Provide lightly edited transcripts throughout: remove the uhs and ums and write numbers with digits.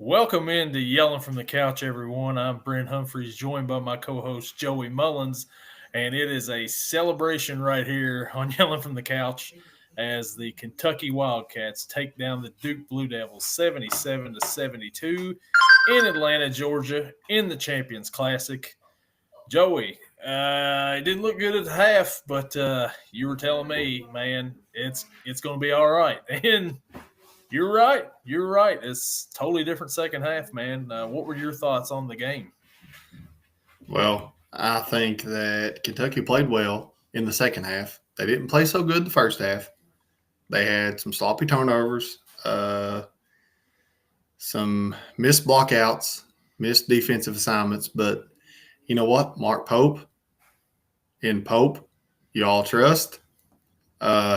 Welcome into Yelling from the Couch, everyone. I'm Brent Humphreys, joined by my co host Joey Mullins, and it is a celebration right here on Yelling from the Couch as the Kentucky Wildcats take down the Duke Blue Devils 77-72 in Atlanta, Georgia, in the Champions Classic. Joey, it didn't look good at the half, but you were telling me, man, it's going to be all right. And you're right. You're right. It's totally different second half, man. What were your thoughts on the game? Well, I think that Kentucky played well in the second half. They didn't play so good the first half. They had some sloppy turnovers, some missed blockouts, missed defensive assignments. But you know what? Mark Pope, in Pope, you all trust.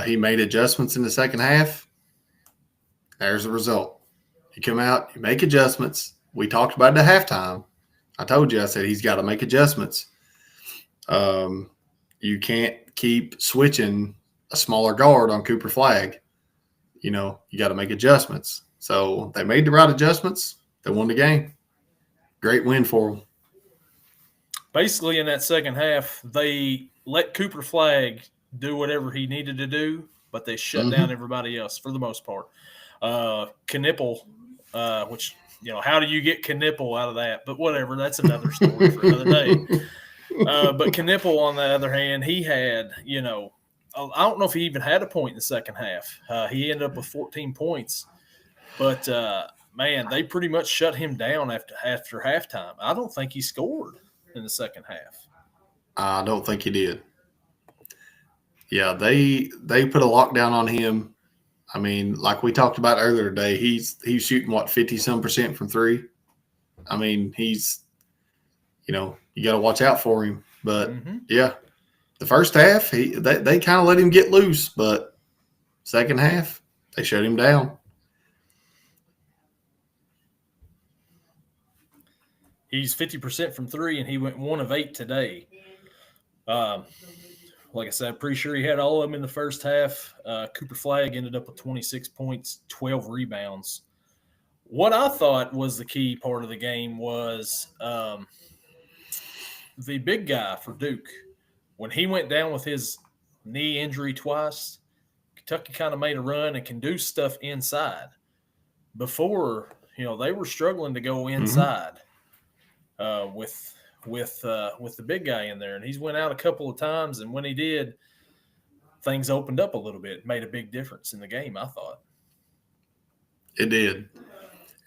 He made adjustments in the second half. There's the result. You come out, you make adjustments. We talked about it at halftime. I told you, I said he's got to make adjustments. You can't keep switching a smaller guard on Cooper Flag. You got to make adjustments. So they made the right adjustments. They won the game. Great win for them. Basically, in that second half, they let Cooper Flag do whatever he needed to do, but they shut down everybody else for the most part. Knipple, which, how do you get Knipple out of that? But whatever, that's another story for another day. But Knipple, on the other hand, he had, I don't know if he even had a point in the second half. He ended up with 14 points. But, man, they pretty much shut him down after halftime. I don't think he scored in the second half. I don't think he did. Yeah, they put a lockdown on him. I mean, like we talked about earlier today, he's shooting, 50-some% from three. I mean, he's, you got to watch out for him. But, yeah, the first half, they kind of let him get loose. But second half, they shut him down. He's 50% from three, and he went 1 of 8 today. Like I said, I'm pretty sure he had all of them in the first half. Cooper Flag ended up with 26 points, 12 rebounds. What I thought was the key part of the game was the big guy for Duke. When he went down with his knee injury twice, Kentucky kind of made a run and can do stuff inside. Before, they were struggling to go inside with the big guy in there, and he's went out a couple of times, and when he did, things opened up a little bit, made a big difference in the game, I thought. It did.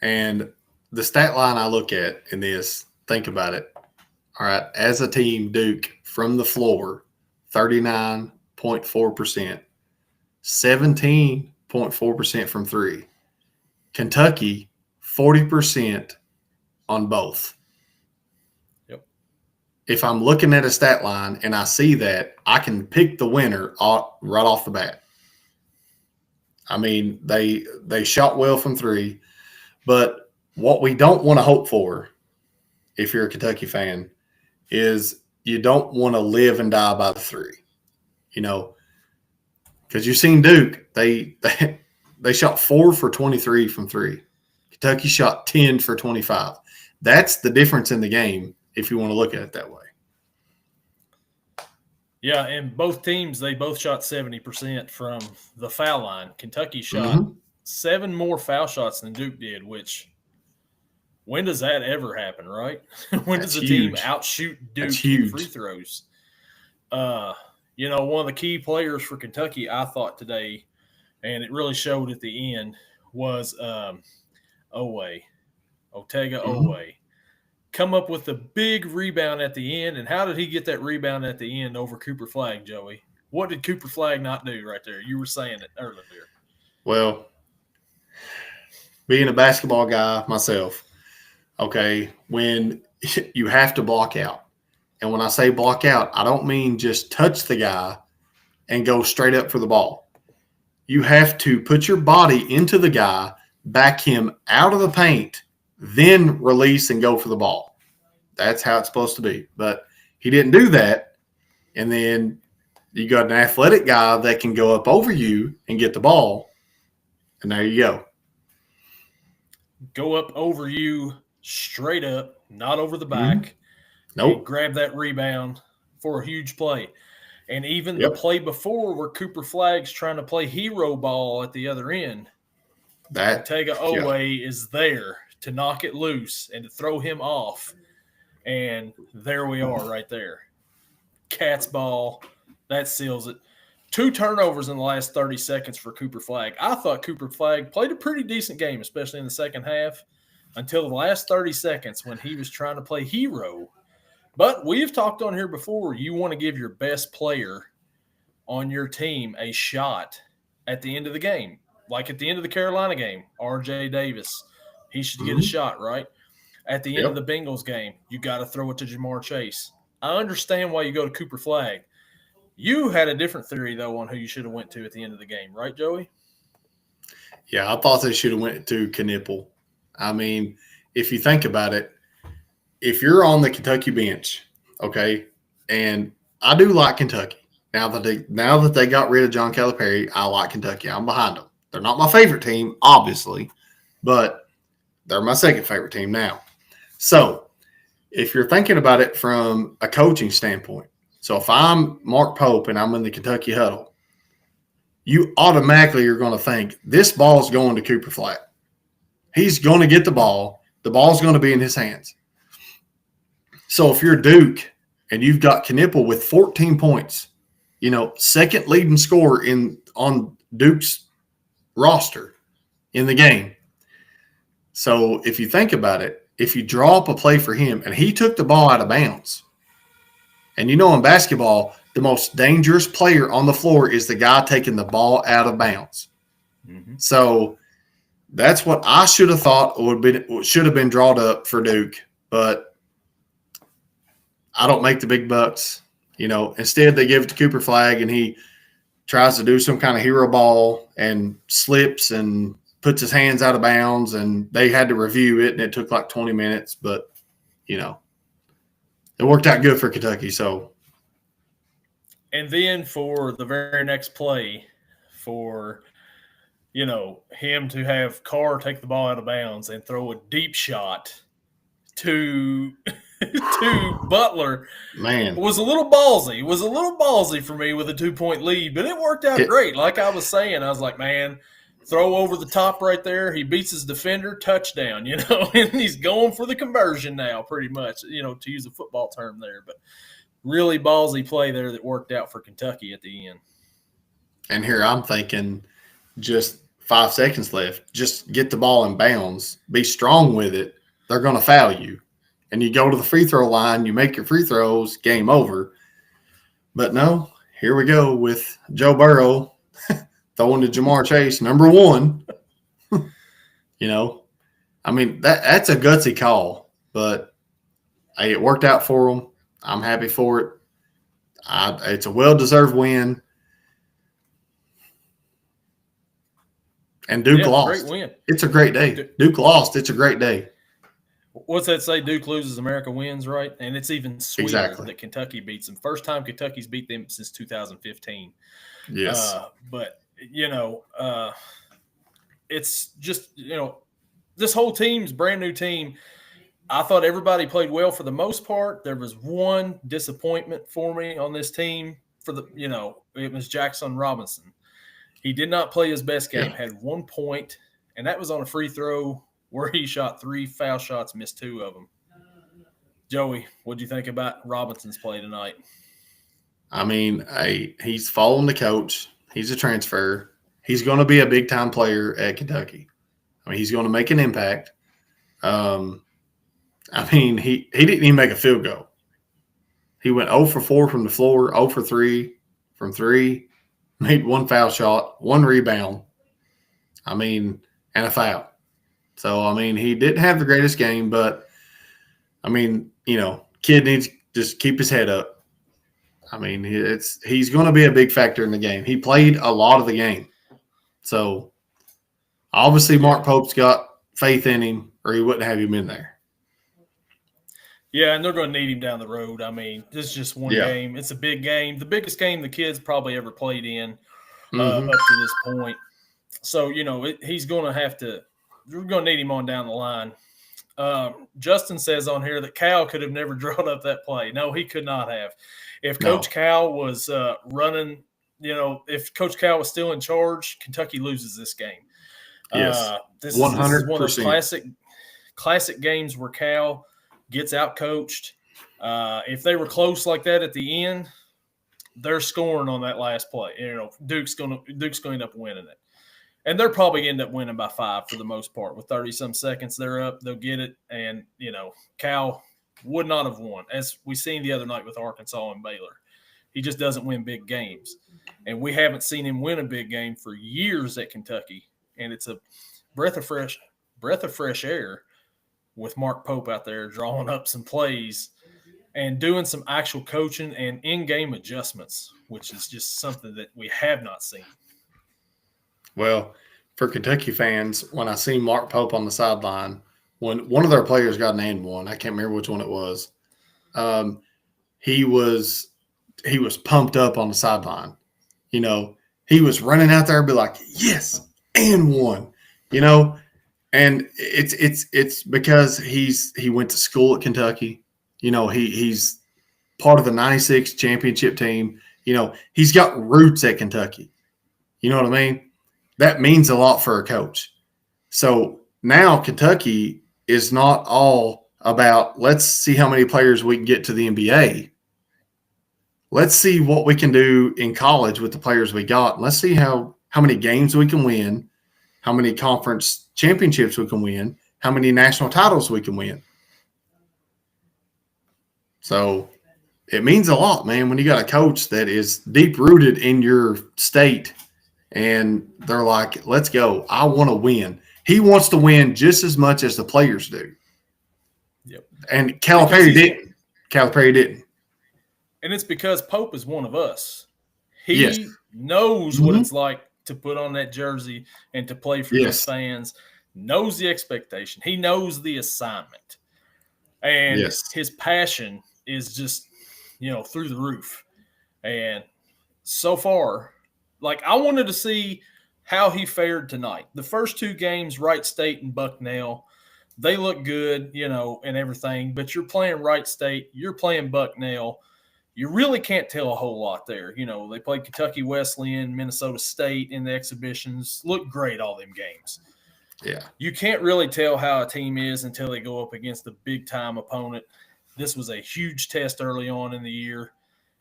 And the stat line I look at in this, think about it. All right, as a team, Duke from the floor, 39.4%, 17.4% from three. Kentucky, 40% on both. If I'm looking at a stat line and I see that, I can pick the winner right off the bat. I mean, they shot well from three, but what we don't want to hope for, if you're a Kentucky fan, is you don't want to live and die by the three. Because you've seen Duke, they shot 4 for 23 from three. Kentucky shot 10 for 25. That's the difference in the game, if you want to look at it that way. Yeah, and both teams, they both shot 70% from the foul line. Kentucky shot 7 more foul shots than Duke did, which, when does that ever happen, right? When does a team outshoot Duke in free throws? One of the key players for Kentucky, I thought today, and it really showed at the end, was Otega Owe. Come up with a big rebound at the end. And how did he get that rebound at the end over Cooper Flag, Joey? What did Cooper Flag not do right there? You were saying it earlier. Well, being a basketball guy myself, okay, when you have to block out. And when I say block out, I don't mean just touch the guy and go straight up for the ball. You have to put your body into the guy, back him out of the paint, then release and go for the ball. That's how it's supposed to be. But he didn't do that. And then you got an athletic guy that can go up over you and get the ball. And there you go. go up over you straight up, not over the Mm-hmm. back, and Nope. grab that rebound for a huge play. And even the Yep. play before where Cooper Flagg's trying to play hero ball at the other end, That. Otega Yeah. Owe is there to knock it loose and to throw him off. And there we are right there. Cat's ball. That seals it. 2 turnovers in the last 30 seconds for Cooper Flagg. I thought Cooper Flagg played a pretty decent game, especially in the second half, until the last 30 seconds when he was trying to play hero. But we've talked on here before. You want to give your best player on your team a shot at the end of the game. Like at the end of the Carolina game, RJ Davis, he should get a Mm-hmm. shot, right? At the end of Yep. the Bengals game, you got to throw it to Jamar Chase. I understand why you go to Cooper Flagg. You had a different theory though on who you should have went to at the end of the game, right, Joey? Yeah, I thought they should have went to Knipple. I mean, if you think about it, if you're on the Kentucky bench, okay, and I do like Kentucky. Now that they got rid of John Calipari, I like Kentucky. I'm behind them. They're not my favorite team, obviously, but they're my second favorite team now. So if you're thinking about it from a coaching standpoint, so if I'm Mark Pope and I'm in the Kentucky huddle, you automatically are going to think this ball's going to Cooper Flag. He's going to get the ball. The ball's going to be in his hands. So if you're Duke and you've got Knipple with 14 points, second leading scorer on Duke's roster in the game. So if you think about it, if you draw up a play for him and he took the ball out of bounds, and in basketball, the most dangerous player on the floor is the guy taking the ball out of bounds. Mm-hmm. So that's what I should have thought should have been drawn up for Duke, but I don't make the big bucks. Instead they give it to Cooper Flag and he tries to do some kind of hero ball and slips and puts his hands out of bounds, and they had to review it and it took like 20 minutes, but it worked out good for Kentucky. So, and then for the very next play, for him to have Carr take the ball out of bounds and throw a deep shot to Butler, man, was a little ballsy. It was a little ballsy for me with a 2-point lead, but it worked out great. Like I was saying, I was like, man, throw over the top right there. He beats his defender, touchdown, and he's going for the conversion now, pretty much, to use a football term there. But really ballsy play there that worked out for Kentucky at the end. And here I'm thinking just 5 seconds left. Just get the ball in bounds. Be strong with it. They're going to foul you. And you go to the free throw line, you make your free throws, game over. But no, here we go with Joe Burrow throwing to Jamar Chase, number 1. I mean, that's a gutsy call, but hey, it worked out for them. I'm happy for it. It's a well-deserved win. And Duke lost. Great win. It's a great day. Duke lost. It's a great day. What's that say? Duke loses, America wins, right? And it's even sweeter that Kentucky beats them. First time Kentucky's beat them since 2015. Yes. But, it's just, this whole team's brand new team. I thought everybody played well for the most part. There was one disappointment for me on this team it was Jackson Robinson. He did not play his best game, had 1 point, and that was on a free throw where he shot 3 foul shots, missed 2 of them. Joey, what do you think about Robinson's play tonight? I mean, he's following the coach. He's a transfer. He's going to be a big-time player at Kentucky. I mean, he's going to make an impact. He didn't even make a field goal. He went 0 for 4 from the floor, 0 for 3 from 3, made 1 foul shot, 1 rebound. And a foul. So, he didn't have the greatest game, but, kid needs to just keep his head up. He's going to be a big factor in the game. He played a lot of the game. So, obviously, Mark Pope's got faith in him, or he wouldn't have him in there. Yeah, and they're going to need him down the road. This is just one game. It's a big game. The biggest game the kid's probably ever played in up to this point. So, he's going to have to we're going to need him on down the line. Justin says on here that Cal could have never drawn up that play. No, he could not have. If Coach Cal was running, if Coach Cal was still in charge, Kentucky loses this game. Yes, this is one of those classic games where Cal gets out coached. If they were close like that at the end, they're scoring on that last play. Duke's going to end up winning it. And they're probably end up winning by 5 for the most part. With 30-some seconds, they're up. They'll get it. And, Cal would not have won. As we seen the other night with Arkansas and Baylor. He just doesn't win big games. And we haven't seen him win a big game for years at Kentucky. And it's a breath of fresh air with Mark Pope out there drawing up some plays and doing some actual coaching and in-game adjustments, which is just something that we have not seen. Well, for Kentucky fans, when I see Mark Pope on the sideline, when one of their players got an and one, I can't remember which one it was. He was pumped up on the sideline. He was running out there and be like, yes, and one. And it's because he went to school at Kentucky. He's part of the '96 championship team. He's got roots at Kentucky. You know what I mean? That means a lot for a coach. So now Kentucky is not all about let's see how many players we can get to the NBA. Let's see what we can do in college with the players we got. Let's see how many games we can win, how many conference championships we can win, how many national titles we can win. So it means a lot, man, when you got a coach that is deep-rooted in your state and they're like, let's go. I want to win. He wants to win just as much as the players do. Yep. And Calipari didn't. And it's because Pope is one of us. He knows what it's like to put on that jersey and to play for those fans, knows the expectation. He knows the assignment. And his passion is just, through the roof. And so far, I wanted to see how he fared tonight. The first 2 games, Wright State and Bucknell, they look good, and everything. But you're playing Wright State, you're playing Bucknell. You really can't tell a whole lot there. They played Kentucky Wesleyan, Minnesota State in the exhibitions. Looked great, all them games. Yeah. You can't really tell how a team is until they go up against a big-time opponent. This was a huge test early on in the year,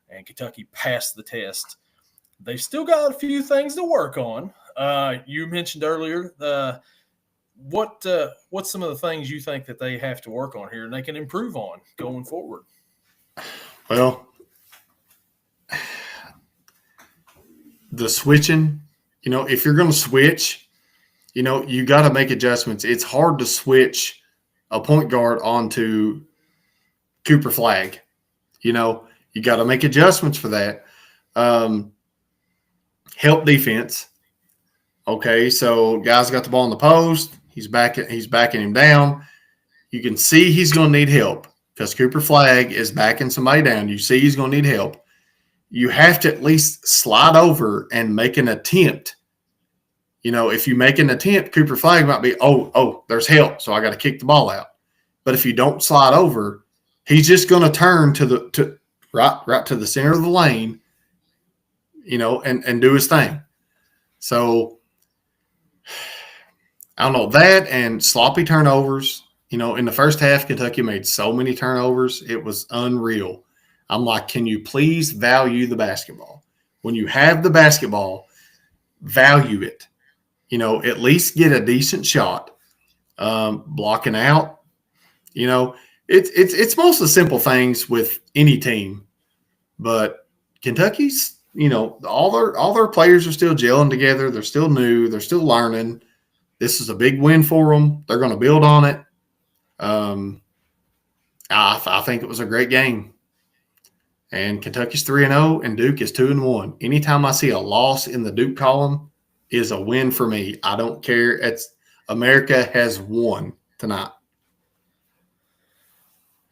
and Kentucky passed the test. They've still got a few things to work on. You mentioned earlier what's some of the things you think that they have to work on here and they can improve on going forward? Well, the switching, if you're going to switch, you got to make adjustments. It's hard to switch a point guard onto Cooper Flagg. You got to make adjustments for that. Help defense. Okay, so guys got the ball in the post. He's backing him down. You can see he's going to need help because Cooper Flagg is backing somebody down. You see he's going to need help. You have to at least slide over and make an attempt. If you make an attempt, Cooper Flagg might be, there's help, so I got to kick the ball out. But if you don't slide over, he's just going to turn right to the center of the lane, and do his thing. So I don't know, that and sloppy turnovers. In the first half, Kentucky made so many turnovers, it was unreal. I'm like, can you please value the basketball? When you have the basketball, value it. At least get a decent shot. Blocking out. It's most of the simple things with any team. But Kentucky's, all their players are still gelling together. They're still new. They're still learning. This is a big win for them. They're going to build on it. I think it was a great game. And Kentucky's 3-0 and Duke is 2-1. Anytime I see a loss in the Duke column is a win for me. I don't care. It's America has won tonight.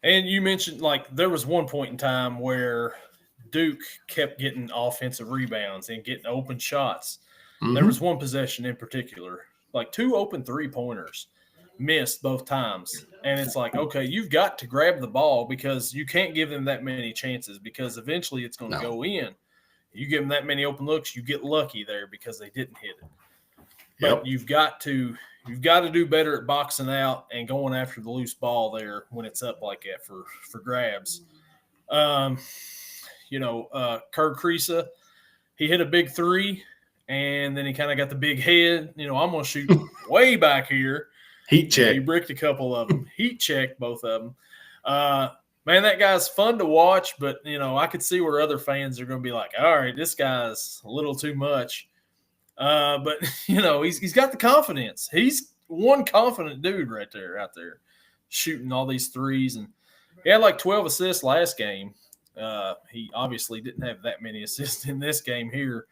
And you mentioned there was one point in time where Duke kept getting offensive rebounds and getting open shots. Mm-hmm. There was one possession in particular like 2 open 3-pointers, missed both times. And it's like, okay, you've got to grab the ball because you can't give them that many chances because eventually it's going to No. go in. You give them that many open looks, you get lucky there because they didn't hit it. But Yep. you've got to do better at boxing out and going after the loose ball there when it's up like that for grabs. Kerr Kriisa, he hit a big 3, and then he kind of got the big head. I'm going to shoot way back here. Heat check. He bricked a couple of them. Heat checked both of them. Man, that guy's fun to watch, but, I could see where other fans are going to be like, all right, this guy's a little too much. But, he's got the confidence. He's one confident dude right there, out there, shooting all these threes. And he had like 12 assists last game. He obviously didn't have that many assists in this game here.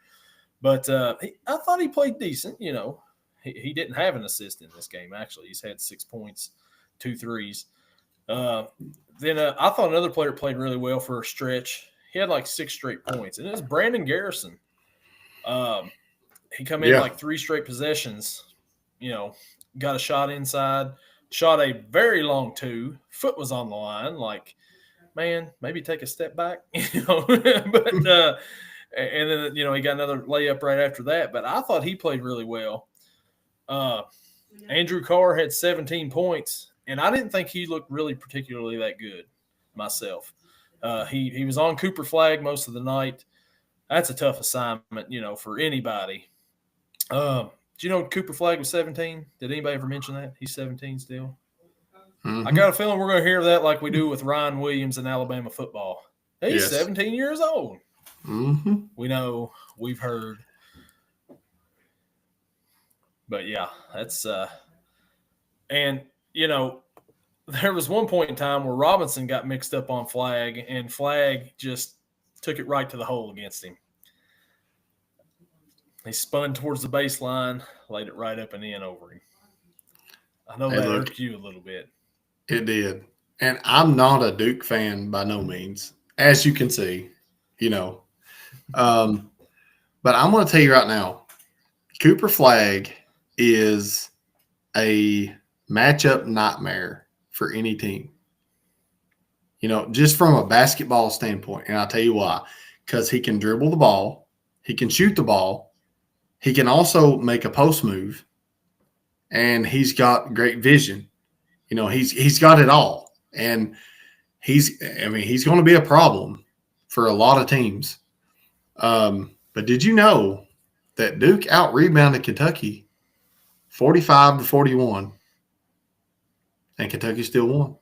But I thought he played decent, He didn't have an assist in this game, actually. He's had 6 points, 2 threes. Then I thought another player played really well for a stretch. He had like 6 straight points, and it was Brandon Garrison. He come in like 3 straight possessions, got a shot inside, shot a very long 2. Foot was on the line. Like, man, maybe take a step back, But and then, he got another layup right after that. But I thought he played really well. Andrew Carr had 17 points, and I didn't think he looked really particularly that good myself. He was on Cooper Flag most of the night. That's a tough assignment, for anybody. Do you know Cooper Flag was 17? Did anybody ever mention that? He's 17 still. Mm-hmm. I got a feeling we're going to hear that like we do with Ryan Williams in Alabama football. He's 17 years old. Mm-hmm. We know, we've heard. But yeah, that's and there was one point in time where Robinson got mixed up on Flag, and Flag just took it right to the hole against him. He spun towards the baseline, laid it right up and in over him. I know that hurt you a little bit. It did. And I'm not a Duke fan by no means, as you can see, But I'm going to tell you right now, Cooper Flag is a matchup nightmare for any team. Just from a basketball standpoint. And I'll tell you why. Because he can dribble the ball. He can shoot the ball. He can also make a post move. And he's got great vision. He's got it all. And he's going to be a problem for a lot of teams. But did you know that Duke out-rebounded Kentucky 45-41, and Kentucky still won?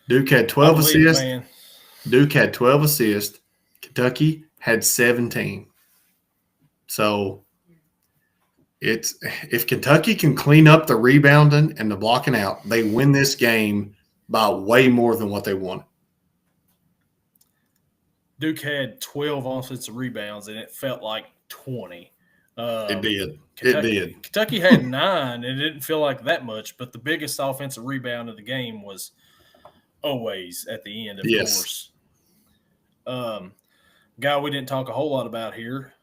Duke had 12 assists. Duke had 12 assists. Kentucky had 17. So if Kentucky can clean up the rebounding and the blocking out, they win this game by way more than what they wanted. Duke had 12 offensive rebounds, and it felt like 20. It did. Kentucky had 9, and it didn't feel like that much, but the biggest offensive rebound of the game was always at the end, of course. Guy we didn't talk a whole lot about here,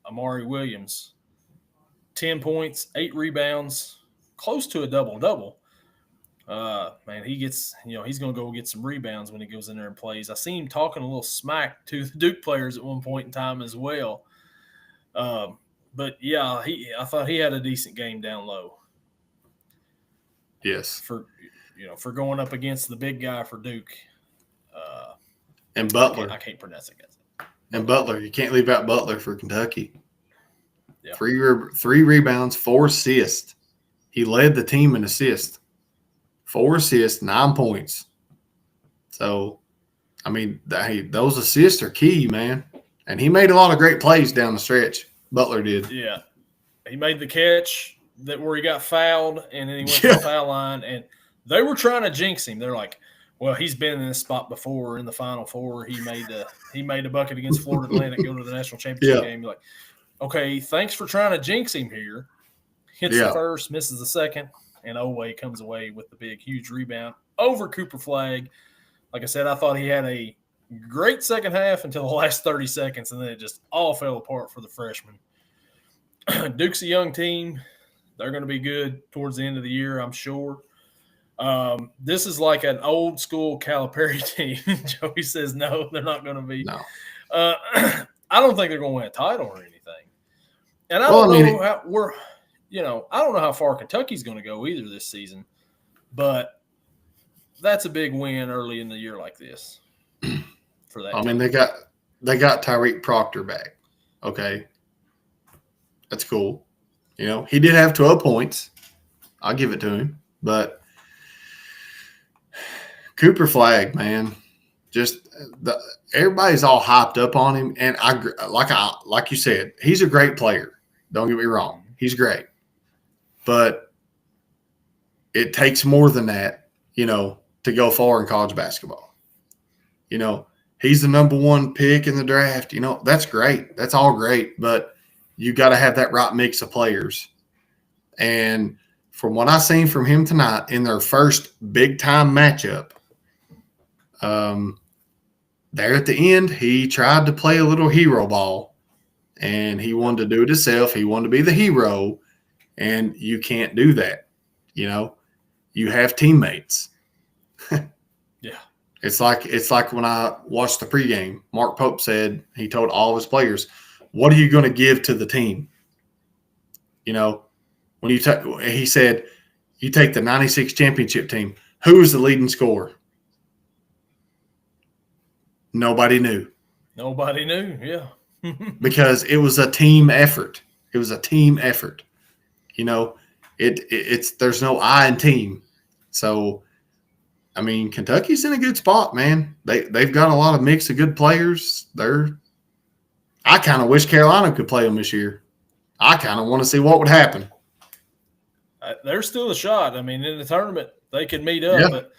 Amari Williams. 10 points, 8 rebounds, close to a double-double. Man, he gets, he's going to go get some rebounds when he goes in there and plays. I seen him talking a little smack to the Duke players at one point in time as well. But yeah, I thought he had a decent game down low. Yes. For going up against the big guy for Duke. And Butler. I can't pronounce it. And Butler. You can't leave out Butler for Kentucky. Yeah. 3 rebounds, 4 assists. He led the team in assists. 4 assists, 9 points. So, those assists are key, man. And he made a lot of great plays down the stretch. Butler did. Yeah. He made the catch where he got fouled, and then he went to the foul line. And they were trying to jinx him. They're like, well, he's been in this spot before in the Final Four. He made a bucket against Florida Atlantic, go to the national championship game. You're like, okay, thanks for trying to jinx him here. Hits the first, misses the second. And Oweh comes away with the big, huge rebound over Cooper Flag. Like I said, I thought he had a great second half until the last 30 seconds, and then it just all fell apart for the freshman. Duke's a young team. They're going to be good towards the end of the year, I'm sure. This is like an old school Calipari team. Joey says no, they're not going to be. No. I don't think they're going to win a title or anything. And I Well, don't I mean, know how I don't know how far Kentucky's going to go either this season, but that's a big win early in the year like this for that. I team. mean, they got Tyreek Proctor back. Okay, that's cool. He did have 12 points. I'll give it to him, but Cooper Flag, man, just everybody's all hyped up on him, and like you said, he's a great player. Don't get me wrong, he's great, but it takes more than that, to go far in college basketball. He's the number one pick in the draft. That's great. That's all great, but you got to have that right mix of players. And from what I seen from him tonight in their first big time matchup, there at the end, he tried to play a little hero ball, and he wanted to do it himself. He wanted to be the hero, and you can't do that. You have teammates. Yeah. It's like when I watched the pregame, Mark Pope said, he told all of his players, what are you going to give to the team? When he said, you take the 96 championship team, who is the leading scorer? Nobody knew. Nobody knew, yeah. Because it was a team effort. It was a team effort. It's there's no I in team. So, I mean, Kentucky's in a good spot, man. They've got a lot of mix of good players. I kind of wish Carolina could play them this year. I kind of want to see what would happen. There's still a shot. I mean, in the tournament, they could meet up, Yeah. but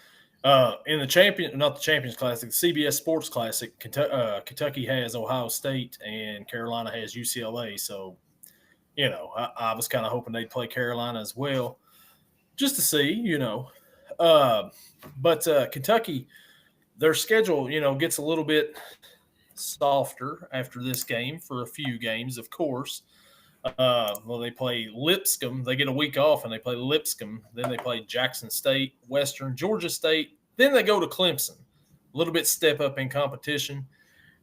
in the not the Champions Classic, the CBS Sports Classic, Kentucky has Ohio State and Carolina has UCLA. So, I was kind of hoping they'd play Carolina as well, just to see, But Kentucky, their schedule, gets a little bit softer after this game for a few games, of course. They play Lipscomb. They get a week off and they play Lipscomb. Then they play Jackson State, Western, Georgia State. Then they go to Clemson. A little bit step up in competition.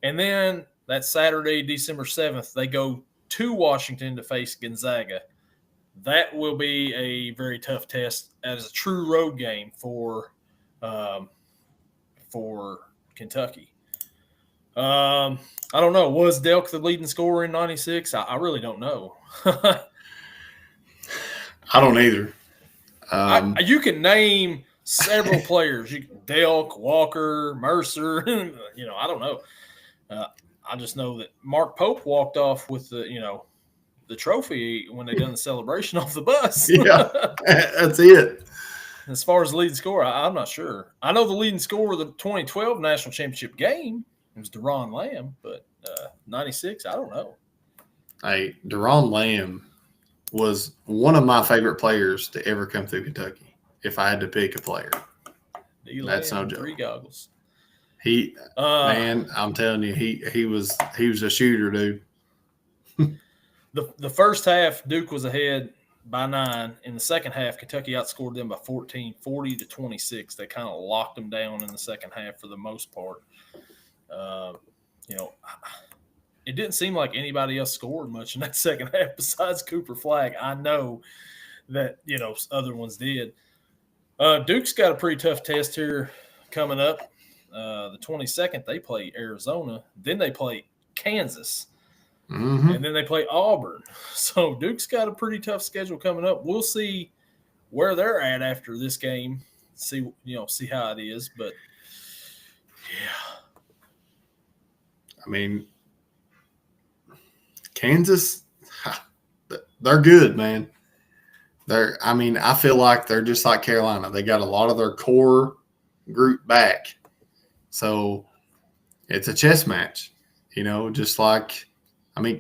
And then that Saturday, December 7th, they go to Washington to face Gonzaga. That will be a very tough test as a true road game for Kentucky. I don't know. Was Delk the leading scorer in 96? I really don't know. I don't either. You can name several players. Delk, Walker, Mercer. I don't know. I just know that Mark Pope walked off with the trophy when they done the celebration off the bus. Yeah, that's it. As far as the leading scorer, I'm not sure. I know the leading scorer of the 2012 national championship game. It was Deron Lamb, but 96, I don't know. Hey, Deron Lamb was one of my favorite players to ever come through Kentucky. If I had to pick a player, that's no joke. 3 goggles. Man, I'm telling you, he was a shooter, dude. The first half, Duke was ahead by 9. In the second half, Kentucky outscored them by 14, 40-26. They kind of locked them down in the second half for the most part. It didn't seem like anybody else scored much in that second half besides Cooper Flag. I know that, other ones did. Duke's got a pretty tough test here coming up. The 22nd, they play Arizona. Then they play Kansas. Mm-hmm. And then they play Auburn. So Duke's got a pretty tough schedule coming up. We'll see where they're at after this game. See how it is. But, yeah. I mean, Kansas, they're good, man. I feel like they're just like Carolina. They got a lot of their core group back. So it's a chess match, just like,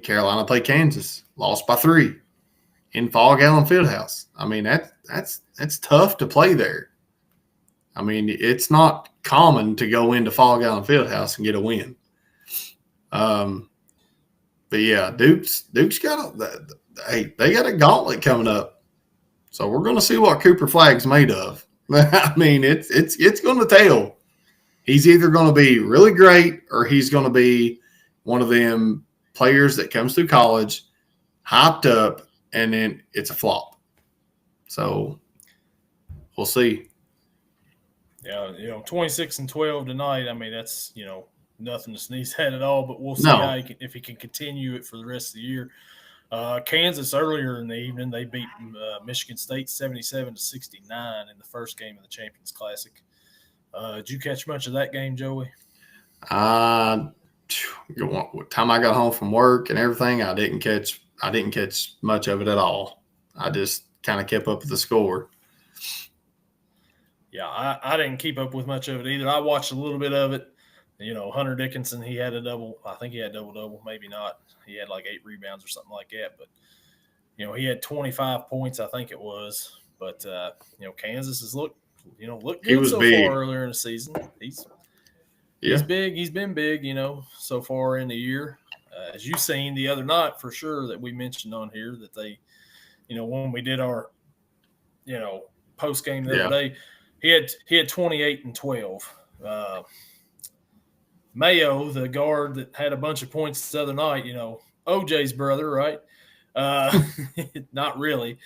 Carolina played Kansas, lost by 3 in Fall Gallon Fieldhouse. That's tough to play there. It's not common to go into Fall Gallon Fieldhouse and get a win. But yeah, Duke's got hey, they got a gauntlet coming up, so we're going to see what Cooper Flagg's made of. I mean, it's going to tell. He's either going to be really great or he's going to be one of them players that comes through college, hyped up, and then it's a flop. So we'll see. Yeah, 26-12 tonight. I mean, that's nothing to sneeze at all. But we'll see No. if he can continue it for the rest of the year. Kansas earlier in the evening, they beat Michigan State 77-69 in the first game of the Champions Classic. Did you catch much of that game, Joey? Time I got home from work and everything, I didn't catch much of it at all. I just kind of kept up with the score. Yeah, I didn't keep up with much of it either. I watched a little bit of it. Hunter Dickinson, he had a double. I think he had double, maybe not. He had like 8 rebounds or something like that. But, he had 25 points, I think it was. But, Kansas has looked good so big. far earlier in the season. He's big. He's been big, so far in the year. As you've seen the other night for sure that we mentioned on here that they, when we did our, post game the other day, he had 28 and 12. Mayo, the guard that had a bunch of points the other night, OJ's brother, right? Not really,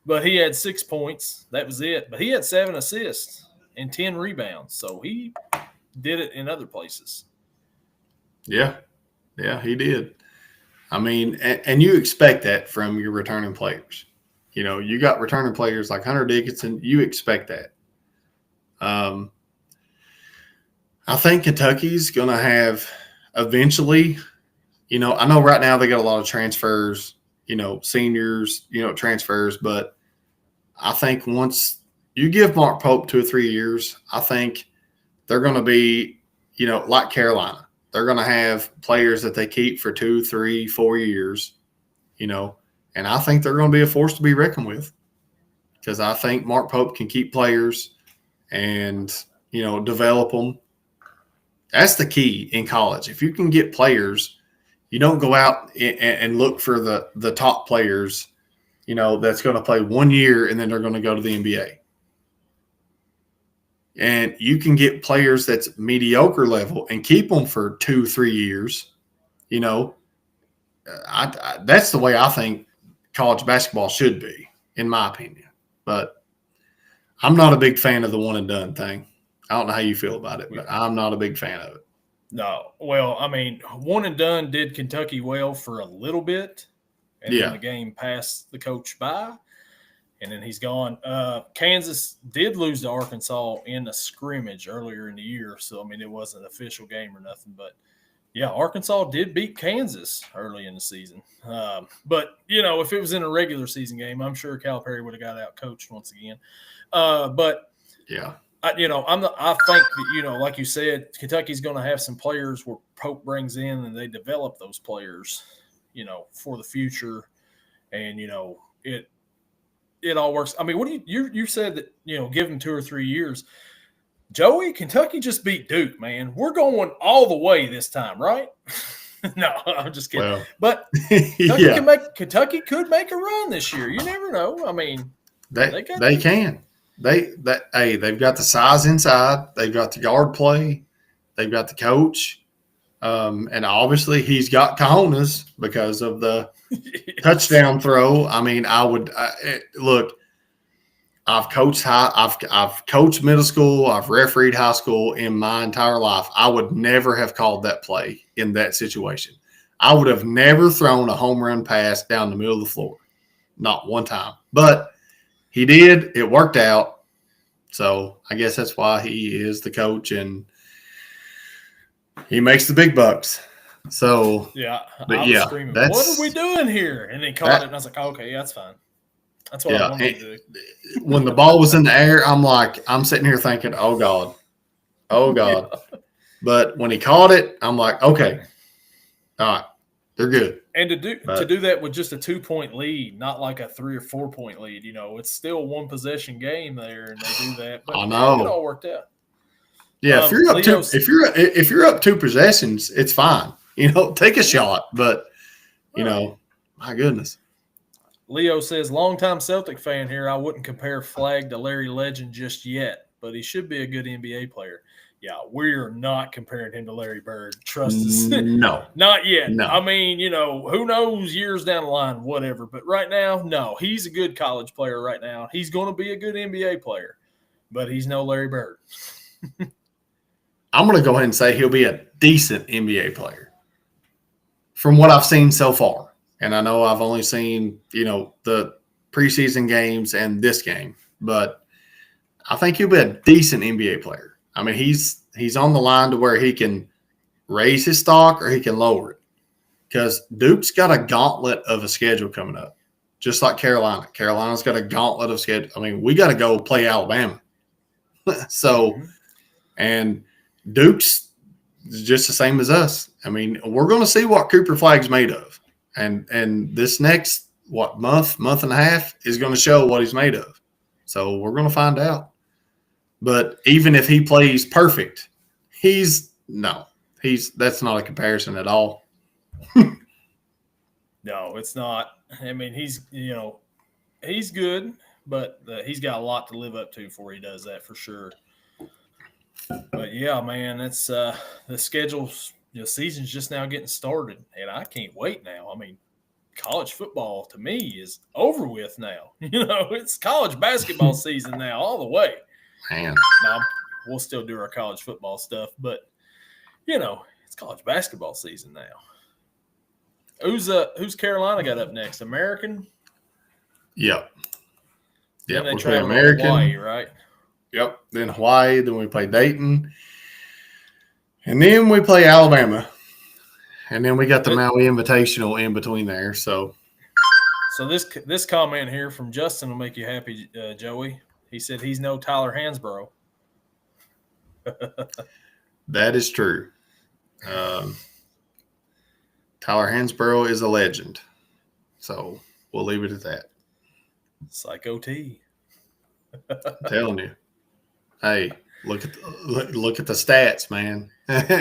but he had 6 points. That was it. But he had 7 assists and 10 rebounds. So he did it in other places. Yeah, he did. I mean, and you expect that from your returning players. You got returning players like Hunter Dickinson. You expect that. I think Kentucky's going to have eventually, I know right now they got a lot of transfers, seniors, transfers, but I think once you give Mark Pope 2 or 3 years, I think they're going to be, like Carolina. They're going to have players that they keep for 2, 3, 4 years, and I think they're going to be a force to be reckoned with because I think Mark Pope can keep players and, develop them. That's the key in college. If you can get players, you don't go out and look for the top players, that's going to play 1 year and then they're going to go to the NBA. And you can get players that's mediocre level and keep them for 2, 3 years. That's the way I think college basketball should be, in my opinion. But I'm not a big fan of the one and done thing. I don't know how you feel about it, but I'm not a big fan of it. No. Well, I mean, one and done did Kentucky well for a little bit, and then the game passed the coach by, and then he's gone. Kansas did lose to Arkansas in a scrimmage earlier in the year, so, I mean, it wasn't an official game or nothing. But, yeah, Arkansas did beat Kansas early in the season. But, if it was in a regular season game, I'm sure Calipari would have got out coached once again. But, yeah. I think that, like you said, Kentucky's going to have some players where Pope brings in and they develop those players, for the future. And, it all works. I mean, what do you said that, give them 2 or 3 years. Joey, Kentucky just beat Duke, man. We're going all the way this time, right? No, I'm just kidding. Well, but Kentucky could make a run this year. You never know. I mean, they can. They've got the size inside. They've got the guard play. They've got the coach. And obviously he's got cojones because of the touchdown throw. I mean, look, I've coached I've coached middle school. I've refereed high school in my entire life. I would never have called that play in that situation. I would have never thrown a home run pass down the middle of the floor. Not one time. But he did. It worked out. So I guess that's why he is the coach and he makes the big bucks. So I was screaming, what are we doing here? And he caught it, and I was like, okay, that's fine. That's what I wanted to do. When the ball was in the air, I'm sitting here thinking, oh God. Yeah. But when he caught it, I'm like, okay, all right, they're good. And to do that with just a 2-point lead, not like a 3 or 4 point lead, it's still one possession game there, and they do that. But I know it all worked out. Yeah, if you're up 2 possessions, it's fine. Take a shot, but my goodness. Leo says, longtime Celtic fan here. I wouldn't compare Flag to Larry Legend just yet, but he should be a good NBA player. Yeah, we're not comparing him to Larry Bird. Trust us. No. Not yet. No. I mean, who knows years down the line, whatever. But right now, no. He's a good college player right now. He's going to be a good NBA player, but he's no Larry Bird. I'm going to go ahead and say he'll be a decent NBA player from what I've seen so far. And I know I've only seen, the preseason games and this game, but I think he'll be a decent NBA player. I mean, he's on the line to where he can raise his stock or he can lower it, because Duke's got a gauntlet of a schedule coming up, just like Carolina. Carolina's got a gauntlet of schedule. I mean, we got to go play Alabama. So, and Duke's just the same as us. I mean, we're going to see what Cooper Flag's made of. And this next, month and a half is going to show what he's made of. So we're going to find out. But even if he plays perfect, that's not a comparison at all. No, it's not. I mean, he's good, but he's got a lot to live up to before he does that for sure. But yeah, man, it's the schedule's season's just now getting started, and I can't wait now. I mean, college football to me is over with now. It's college basketball season now, all the way. Man, now we'll still do our college football stuff, but it's college basketball season now. Who's Carolina got up next? American. Yep. Then they travel to Hawaii, right? Yep. Then Hawaii. Then we play Dayton. And then we play Alabama. And then we got the Maui Invitational in between there. So this comment here from Justin will make you happy, Joey. He said he's no Tyler Hansbrough. That is true. Tyler Hansbrough is a legend. So we'll leave it at that. Psycho T. I'm telling you. Hey, look at the stats, man.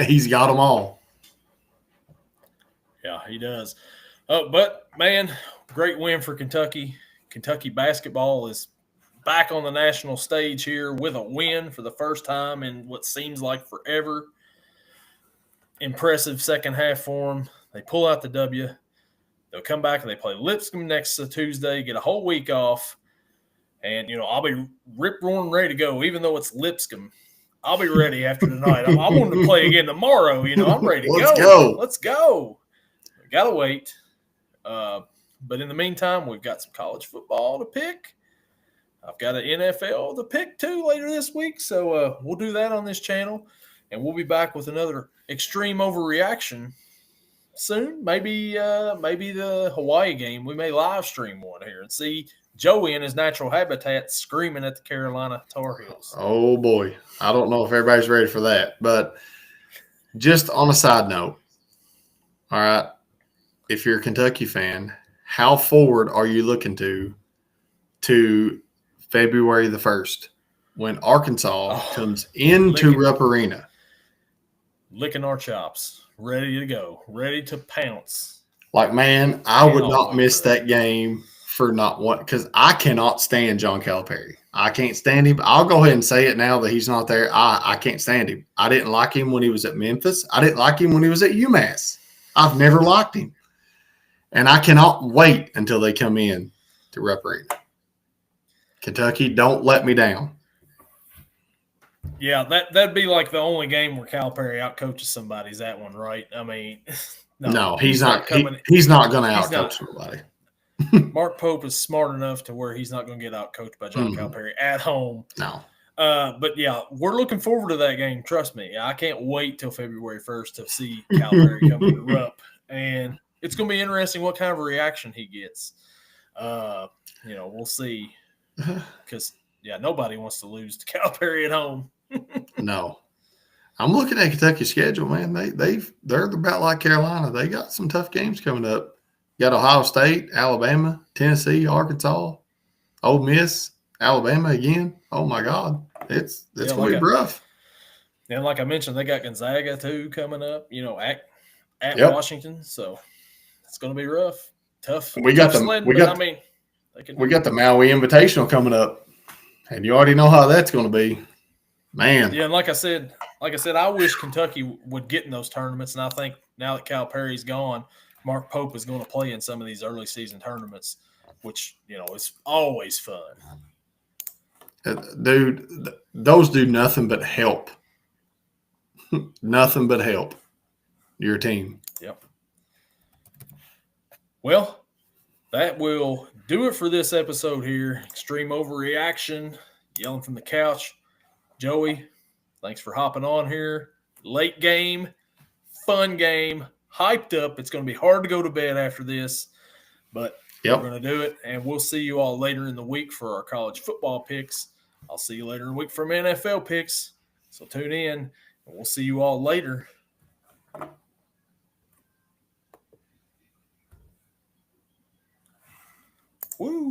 He's got them all. Yeah, he does. But man, great win for Kentucky. Kentucky basketball is back on the national stage here with a win for the first time in what seems like forever. Impressive second half for them. They pull out the W. They'll come back and they play Lipscomb next Tuesday, get a whole week off. And, I'll be rip-roaring ready to go, even though it's Lipscomb. I'll be ready after tonight. I want to play again tomorrow. I'm ready to go. Let's go. We got to wait. But in the meantime, we've got some college football to pick. I've got an NFL to pick, too, later this week. So we'll do that on this channel. And we'll be back with another extreme overreaction soon. Maybe the Hawaii game. We may live stream one here and see Joey in his natural habitat screaming at the Carolina Tar Heels. Oh, boy. I don't know if everybody's ready for that. But just on a side note, all right, if you're a Kentucky fan, how forward are you looking to February the 1st when Arkansas comes into Rupp Arena? Licking our chops, ready to go, ready to pounce. Like, man, I would not miss that game for not one, because I cannot stand John Calipari. I can't stand him. I'll go ahead and say it now that he's not there. I can't stand him. I didn't like him when he was at Memphis. I didn't like him when he was at UMass. I've never liked him. And I cannot wait until they come in to Rupp Arena. Kentucky, don't let me down. Yeah, that'd be like the only game where Calipari outcoaches somebody's that one, right? I mean, no, he's not coming. He's not going to outcoach somebody. Mark Pope is smart enough to where he's not going to get outcoached by John Calipari at home. No. But yeah, we're looking forward to that game. Trust me. I can't wait till February 1st to see Calipari come to Rupp. And it's going to be interesting what kind of a reaction he gets. We'll see. Because, nobody wants to lose to Calipari at home. No. I'm looking at Kentucky's schedule, man. They're about like Carolina. They got some tough games coming up. You got Ohio State, Alabama, Tennessee, Arkansas, Ole Miss, Alabama again. Oh my God, it's going to be rough. And like I mentioned, they got Gonzaga too coming up. At Washington, so it's going to be rough, tough. We got sled, They can We do got it. the Maui Invitational coming up, and you already know how that's going to be. Man. Yeah, and like I said, I wish Kentucky would get in those tournaments, and I think now that Calipari's gone, Mark Pope is going to play in some of these early season tournaments, which is always fun. Dude, those do nothing but help. Nothing but help your team. Yep. Well, that will do it for this episode here. Extreme Overreaction, Yelling from the Couch. Joey, thanks for hopping on here. Late game, fun game, hyped up. It's going to be hard to go to bed after this, but we're going to do it. And we'll see you all later in the week for our college football picks. I'll see you later in the week from NFL picks. So tune in, and we'll see you all later. Woo!